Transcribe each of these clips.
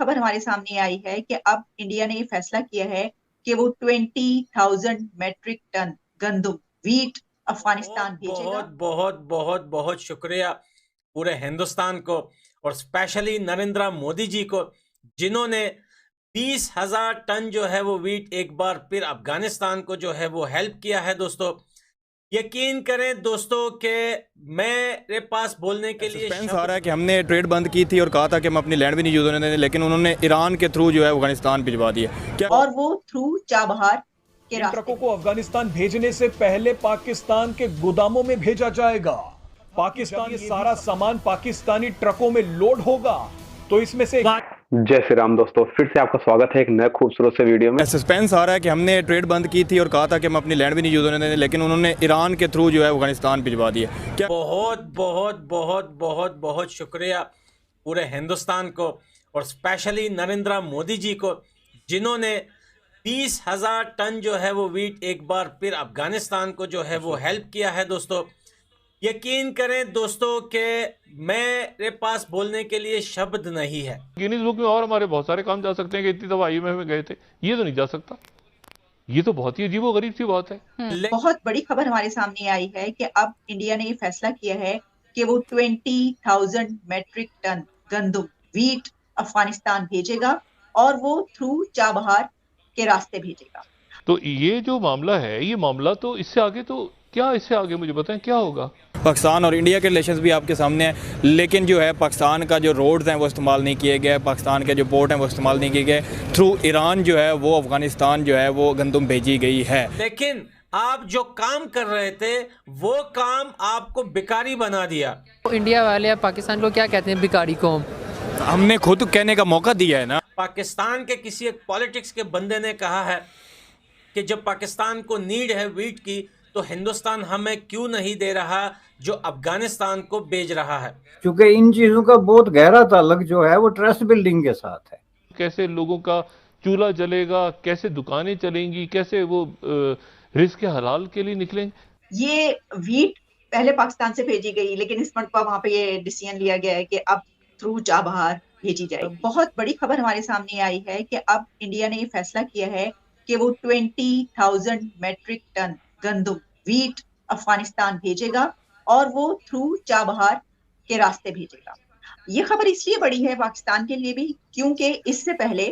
खबर हमारे सामने आई है कि अब इंडिया ने ये फैसला किया है कि वो 20,000 मेट्रिक टन गंदम वीट अफगानिस्तान बहुत भेजेगा। बहुत बहुत बहुत बहुत शुक्रिया पूरे हिंदुस्तान को और स्पेशली नरेंद्र मोदी जी को, जिन्होंने 20,000 टन जो है वो वीट एक बार फिर अफगानिस्तान को जो है वो हेल्प किया है। दोस्तों, यकीन करें दोस्तों कि मेरे पास बोलने के लिए सस्पेंस आ शब्द रहा है कि हमने ट्रेड बंद की थी और कहा था कि हम अपनी लैंड भी नहीं यूज होने देंगे, लेकिन उन्होंने ईरान के थ्रू जो है अफगानिस्तान भिजवा दिए। क्या और वो थ्रू चाबहार के इन रास्ते ट्रकों को अफगानिस्तान भेजने से पहले पाकिस्तान के गोदामों में भेजा जाएगा। पाकिस्तान ये सारा सामान पाकिस्तानी ट्रकों में लोड होगा, तो इसमें से जय श्री राम दोस्तों, फिर से आपका स्वागत है एक नए खूबसूरत से वीडियो में। सस्पेंस आ रहा है कि हमने ट्रेड बंद की थी और कहा था कि हम अपनी लैंड भी नहीं यूज होने देंगे, लेकिन उन्होंने ईरान के थ्रू जो है अफगानिस्तान भिजवा दिए। क्या बहुत बहुत बहुत बहुत बहुत शुक्रिया पूरे हिंदुस्तान को और स्पेशली नरेंद्र मोदी जी को, जिन्होंने 20,000 टन जो है वो वीट एक बार फिर अफगानिस्तान को जो है वो हेल्प किया है। दोस्तों, यकीन करें दोस्तों कि मेरे पास बोलने के लिए शब्द नहीं है। गिनीज बुक में और हमारे बहुत सारे काम जा सकते हैं कि इतनी दफा IMF में गए थे, ये तो नहीं जा सकता। ये तो बहुत ही अजीबोगरीब सी बात है। बहुत बड़ी खबर हमारे सामने आई है कि अब इंडिया ने ये फैसला किया है कि वो 20,000 मेट्रिक टन गंदम वीट अफगानिस्तान भेजेगा और वो थ्रू चाबहार के रास्ते भेजेगा। तो ये जो मामला है, ये मामला तो इससे आगे तो क्या, इससे आगे मुझे बताएं क्या होगा। पाकिस्तान और इंडिया के रिलेशंस भी आपके सामने हैं, लेकिन जो है पाकिस्तान का जो रोड्स हैं वो इस्तेमाल नहीं किए गए, पाकिस्तान के जो पोर्ट हैं वो इस्तेमाल नहीं किए गए। थ्रू ईरान जो है वो अफगानिस्तान जो है वो गंदम भेजी गई है। लेकिन आप जो काम कर रहे थे वो काम आपको भिखारी बना दिया। इंडिया वाले या पाकिस्तान को क्या कहते हैं, भिखारी कौम। हमने खुद कहने का मौका दिया है ना। पाकिस्तान के किसी एक पॉलिटिक्स के बंदे ने कहा है कि जब पाकिस्तान को नीड है वीट की तो हिंदुस्तान हमें क्यों नहीं दे रहा जो अफगानिस्तान को भेज रहा है। क्योंकि इन चीजों का बहुत गहरा ताल्लुक जो है वो ट्रस्ट बिल्डिंग के साथ है। कैसे लोगों का चूल्हा जलेगा, कैसे दुकानें चलेंगी, कैसे वो रिस्क हलाल के लिए निकलेंगे। ये वीट पहले पाकिस्तान से भेजी गई, लेकिन इस मरतबा वहां पे ये डिसीजन लिया गया है कि अब थ्रू चाबहार भेजी जाएगी। बहुत बड़ी खबर हमारे सामने आई है कि अब इंडिया ने ये फैसला किया है कि वो 20,000 मेट्रिक टन गंदम वीट अफगानिस्तान भेजेगा और वो थ्रू चाबहार के रास्ते भेजेगा। ये खबर इसलिए बड़ी है पाकिस्तान के लिए भी, क्योंकि इससे पहले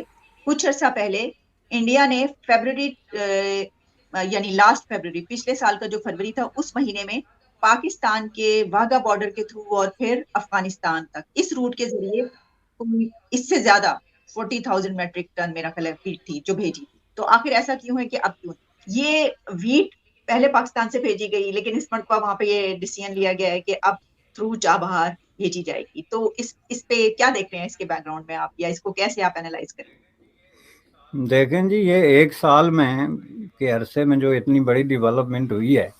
कुछ अर्सा पहले इंडिया ने फरवरी यानी लास्ट फरवरी, पिछले साल का जो फरवरी था, उस महीने में पाकिस्तान के वाघा बॉर्डर के थ्रू और फिर अफगानिस्तान तक इस रूट के जरिए इससे ज्यादा 40,000 मेट्रिक टन मेरा ख्याल वीट थी जो भेजी थी। तो आखिर ऐसा क्यों है कि अब क्यों ये वीट पहले पाकिस्तान से भेजी गई, लेकिन इस मरतबा वहां पे ये डिसीजन लिया गया है कि अब थ्रू चाबहार भेजी जाएगी। तो इस पे क्या देख रहे हैं, इसके बैकग्राउंड में आप, या इसको कैसे आप एनालाइज करें? देखें जी, ये एक साल में के अरसे में जो इतनी बड़ी डेवलपमेंट हुई है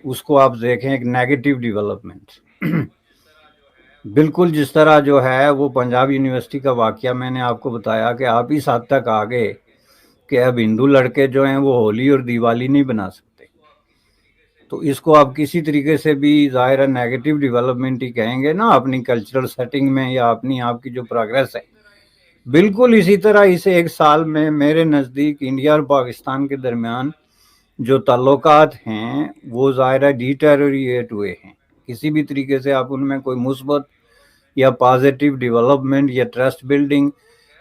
उसको आप देखें एक नेगेटिव डेवलपमेंट। बिल्कुल जिस तरह जो है वो पंजाब यूनिवर्सिटी का वाकया मैंने आपको बताया कि आप इस हद तक आ गए कि अब हिंदू लड़के जो हैं वो होली और दिवाली नहीं बना सकते। तो इसको आप किसी तरीके से भी ज़ाहिर है नेगेटिव डेवलपमेंट ही कहेंगे ना, अपनी कल्चरल सेटिंग में या अपनी आपकी जो प्रोग्रेस है। बिल्कुल इसी तरह इस एक साल में मेरे नज़दीक इंडिया और पाकिस्तान के दरमियान जो ताल्लुकात हैं वो ज़ाहिर है डिटेरियोरेट हुए हैं। किसी भी तरीके से आप उनमें कोई मुस्बत या पॉजिटिव डेवलपमेंट या ट्रस्ट बिल्डिंग,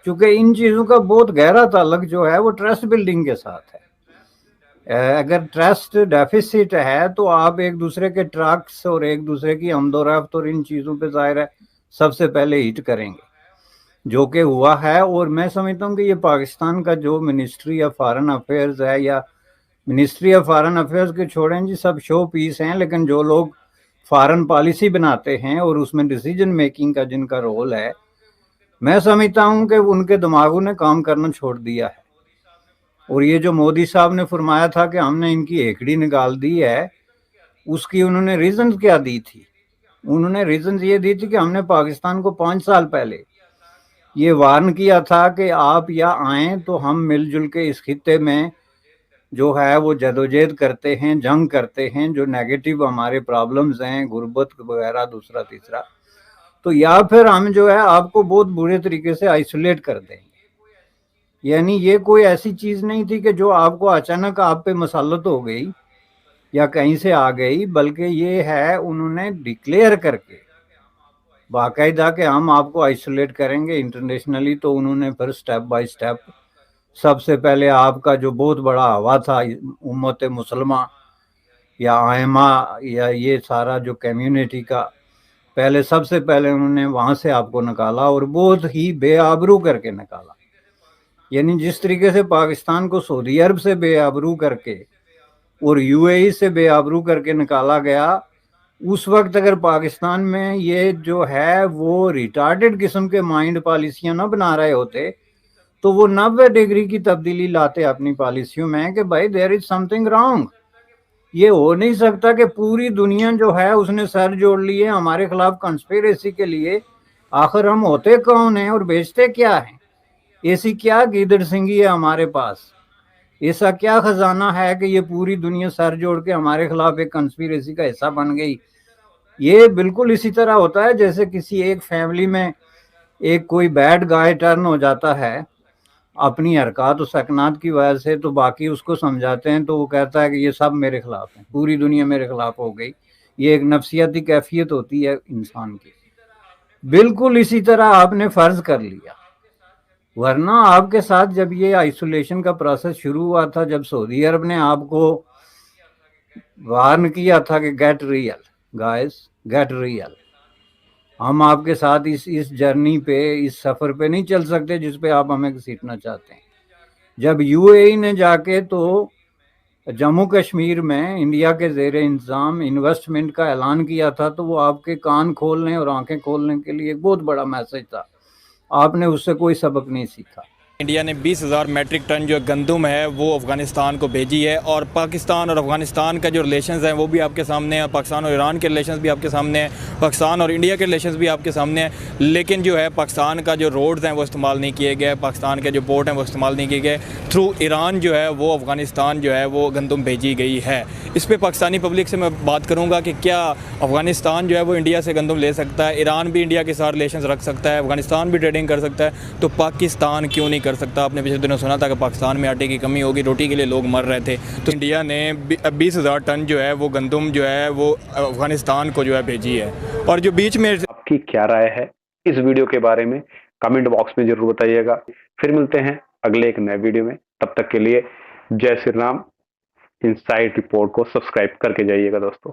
क्योंकि इन चीज़ों का बहुत गहरा ताल्लुक जो है वो ट्रस्ट बिल्डिंग के साथ है। अगर ट्रस्ट डेफिसिट है तो आप एक दूसरे के ट्रक्स और एक दूसरे की आमदोरफ्त और इन चीज़ों पे ज़ाहिर है सबसे पहले हिट करेंगे, जो कि हुआ है। और मैं समझता हूँ कि ये पाकिस्तान का जो मिनिस्ट्री ऑफ फॉरेन अफेयर्स है या मिनिस्ट्री ऑफ फॉरेन अफेयर्स के छोड़ें जी, सब शो पीस हैं, लेकिन जो लोग फॉरेन पॉलिसी बनाते हैं और उसमें डिसीजन मेकिंग का जिनका रोल है, मैं समझता हूँ कि उनके दिमागों ने काम करना छोड़ दिया है। और ये जो मोदी साहब ने फरमाया था कि हमने इनकी हेकड़ी निकाल दी है, उसकी उन्होंने रीजन क्या दी थी? उन्होंने रीजन ये दी थी कि हमने पाकिस्तान को 5 साल पहले ये वार्न किया था कि आप या आएँ तो हम मिलजुल के इस खित्ते में जो है वो जदोजहद करते हैं, जंग करते हैं, जो नेगेटिव हमारे प्रॉब्लम्स हैं, गुर्बत वगैरह, दूसरा तीसरा, तो या फिर हम जो है आपको बहुत बुरे तरीके से आइसोलेट कर देंगे। यानी ये कोई ऐसी चीज नहीं थी कि जो आपको अचानक आप पे मसल्लत हो गई या कहीं से आ गई, बल्कि ये है उन्होंने डिक्लेयर करके बाकायदा कि हम आपको आइसोलेट करेंगे इंटरनेशनली। तो उन्होंने फिर स्टेप बाय स्टेप सबसे पहले आपका जो बहुत बड़ा हवा था उम्मत मुसलमान या आयमा या ये सारा जो कम्युनिटी का, पहले सबसे पहले उन्होंने वहां से आपको निकाला और बहुत ही बेआबरू करके निकाला। यानी जिस तरीके से पाकिस्तान को सऊदी अरब से बेआबरू करके और यूएई से बेआबरू करके निकाला गया, उस वक्त अगर पाकिस्तान में ये जो है वो रिटार्डेड किस्म के माइंड पॉलिसियां ना बना रहे होते तो वो 90 डिग्री की तब्दीली लाते अपनी पॉलिसियों में कि भाई देयर इज समथिंग रॉन्ग। ये हो नहीं सकता कि पूरी दुनिया जो है उसने सर जोड़ लिए हमारे खिलाफ कंस्पिरेसी के लिए। आखिर हम होते कौन हैं और बेचते क्या हैं? ऐसी क्या गीदड़ सिंगी है हमारे पास? ऐसा क्या खजाना है कि ये पूरी दुनिया सर जोड़ के हमारे खिलाफ एक कंस्पिरेसी का हिस्सा बन गई? ये बिल्कुल इसी तरह होता है जैसे किसी एक फैमिली में एक कोई बैड गाय टर्न हो जाता है अपनी हरकत और सकनात की वजह से, तो बाकी उसको समझाते हैं तो वो कहता है कि ये सब मेरे खिलाफ है, पूरी दुनिया मेरे खिलाफ हो गई। ये एक नफ्सियाती कैफियत होती है इंसान की। बिल्कुल इसी तरह आपने फर्ज कर लिया। वरना आपके साथ जब ये आइसोलेशन का प्रोसेस शुरू हुआ था, जब सऊदी अरब ने आपको वार्न किया था कि get real guys, get real, हम आपके साथ इस जर्नी पे, इस सफर पे नहीं चल सकते जिस पे आप हमें घसीटना चाहते हैं। जब यूएई ने जाके तो जम्मू कश्मीर में इंडिया के जेर इंतजाम इन्वेस्टमेंट का ऐलान किया था, तो वो आपके कान खोलने और आंखें खोलने के लिए एक बहुत बड़ा मैसेज था। आपने उससे कोई सबक नहीं सीखा। इंडिया ने 20,000 मैट्रिक टन जो गंदम है वो अफ़गानिस्तान को भेजी है, और पाकिस्तान और अफ़गानिस्तान का जो रिलेशंस हैं वो भी आपके सामने हैं, पाकिस्तान और ईरान के रिलेशंस भी आपके सामने हैं, पाकिस्तान और इंडिया के रिलेशंस भी आपके सामने हैं। लेकिन जो है पाकिस्तान का जो रोड्स हैं वो इस्तेमाल नहीं किए गए, पाकिस्तान के जो पोर्ट हैं वो इस्तेमाल नहीं किए गए। थ्रू ईरान जो है वो अफ़गानिस्तान जो है वो गंदम भेजी गई है। इस पर पाकिस्तानी पब्लिक से मैं बात करूँगा कि क्या अफ़गानिस्तान जो है वो इंडिया से गंदम ले सकता है, ईरान भी इंडिया के साथ रिलेशंस रख सकता है, अफ़गानिस्तान भी ट्रेडिंग कर सकता है, तो पाकिस्तान क्यों नहीं कर सकता? आपने पिछले दिनों सुना था कि पाकिस्तान में आटे की कमी होगी, रोटी के लिए लोग मर रहे थे, तो इंडिया ने 20,000 टन जो है वो गंदम जो है वो अफगानिस्तान को जो है भेजी है। और जो बीच में आपकी क्या राय है इस वीडियो के बारे में कमेंट बॉक्स में जरूर बताइएगा। फिर मिलते हैं अगले एक नए वीडियो में, तब तक के लिए जय श्री राम। इनसाइड रिपोर्ट को सब्सक्राइब करके जाइएगा दोस्तों।